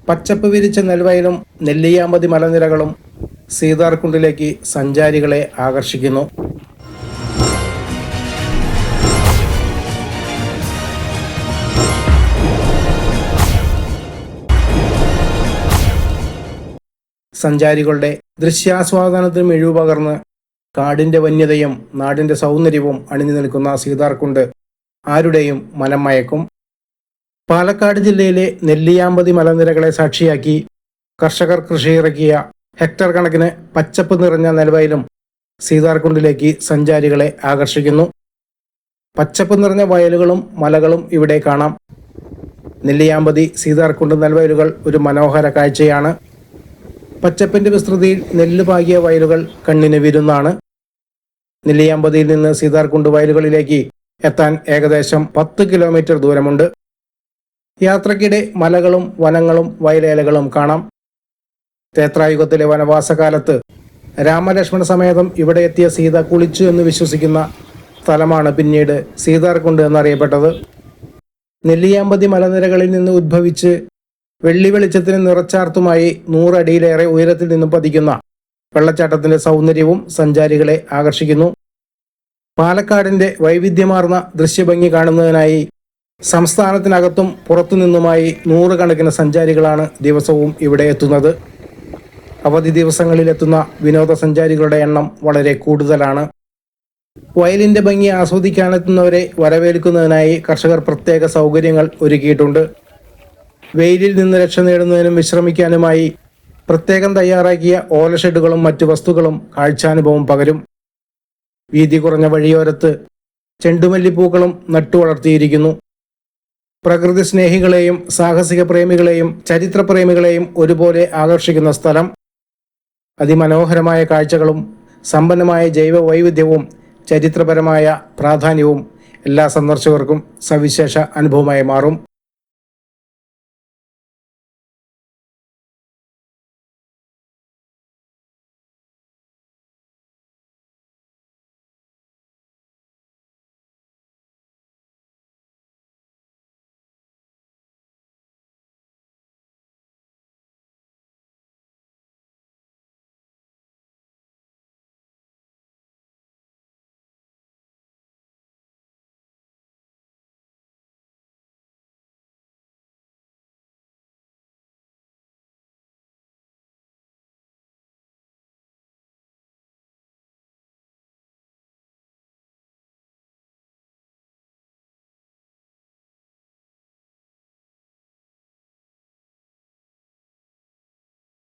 പച്ചപ്പ് വിരിച്ച നെൽവയലും നെല്ലിയാമ്പതി മലനിരകളും സീതാർകുണ്ടിലേക്ക് സഞ്ചാരികളെ ആകർഷിക്കുന്നു. സഞ്ചാരികളുടെ ദൃശ്യാസ്വാദനത്തിന് മിഴിവ് പകർന്ന് കാടിന്റെ വന്യതയും നാടിന്റെ സൗന്ദര്യവും അണിഞ്ഞു നിൽക്കുന്ന സീതാർകുണ്ട് ആരുടെയും മനം മയക്കും. പാലക്കാട് ജില്ലയിലെ നെല്ലിയാമ്പതി മലനിരകളെ സാക്ഷിയാക്കി കർഷകർ കൃഷിയിറക്കിയ ഹെക്ടർ കണക്കിന് പച്ചപ്പ് നിറഞ്ഞ നെൽവയലും സീതാർകുണ്ടിലേക്ക് സഞ്ചാരികളെ ആകർഷിക്കുന്നു. പച്ചപ്പ് നിറഞ്ഞ വയലുകളും മലകളും ഇവിടെ കാണാം. നെല്ലിയാമ്പതി സീതാർകുണ്ട് നെൽവയലുകൾ ഒരു മനോഹര കാഴ്ചയാണ്. പച്ചപ്പിന്റെ വിസ്തൃതിയിൽ നെല്ല് പാകിയ വയലുകൾ കണ്ണിന് വിരുന്നാണ്. നെല്ലിയാമ്പതിയിൽ നിന്ന് സീതാർകുണ്ട് വയലുകളിലേക്ക് എത്താൻ ഏകദേശം 10 കിലോമീറ്റർ ദൂരമുണ്ട്. യാത്രക്കിടെ മലകളും വനങ്ങളും വയലേലകളും കാണാം. ത്രേതായുഗത്തിലെ വനവാസകാലത്ത് രാമലക്ഷ്മണ സമേതം ഇവിടെ എത്തിയ സീത കുളിച്ചു എന്ന് വിശ്വസിക്കുന്ന സ്ഥലമാണ് പിന്നീട് സീതാർകുണ്ട് എന്നറിയപ്പെട്ടത്. നെല്ലിയാമ്പതി മലനിരകളിൽ നിന്ന് ഉദ്ഭവിച്ച് വെള്ളി വെളിച്ചത്തിന് നിറച്ചാർത്തുമായി 100 അടിയിലേറെ ഉയരത്തിൽ നിന്നും പതിക്കുന്ന വെള്ളച്ചാട്ടത്തിന്റെ സൗന്ദര്യവും സഞ്ചാരികളെ ആകർഷിക്കുന്നു. പാലക്കാടിന്റെ വൈവിധ്യമാർന്ന ദൃശ്യഭംഗി കാണുന്നതിനായി സംസ്ഥാനത്തിനകത്തും പുറത്തുനിന്നുമായി 100 കണക്കിന് സഞ്ചാരികളാണ് ദിവസവും ഇവിടെ എത്തുന്നത്. അവധി ദിവസങ്ങളിലെത്തുന്ന വിനോദസഞ്ചാരികളുടെ എണ്ണം വളരെ കൂടുതലാണ്. വയലിന്റെ ഭംഗി ആസ്വദിക്കാനെത്തുന്നവരെ വരവേൽക്കുന്നതിനായി കർഷകർ പ്രത്യേക സൗകര്യങ്ങൾ ഒരുക്കിയിട്ടുണ്ട്. വെയിലിൽ നിന്ന് രക്ഷ നേടുന്നതിനും വിശ്രമിക്കാനുമായി പ്രത്യേകം തയ്യാറാക്കിയ ഓലഷെഡുകളും മറ്റു വസ്തുക്കളും കാഴ്ചാനുഭവം പകരും. വീതി കുറഞ്ഞ വഴിയോരത്ത് ചെണ്ടുമല്ലിപ്പൂക്കളും നട്ടുവളർത്തിയിരിക്കുന്നു. പ്രകൃതി സ്നേഹികളെയും സാഹസിക പ്രേമികളെയും ചരിത്രപ്രേമികളെയും ഒരുപോലെ ആകർഷിക്കുന്ന സ്ഥലം. അതിമനോഹരമായ കാഴ്ചകളും സമ്പന്നമായ ജൈവ വൈവിധ്യവും ചരിത്രപരമായ പ്രാധാന്യവും എല്ലാ സന്ദർശകർക്കും സവിശേഷ അനുഭവമായി മാറും.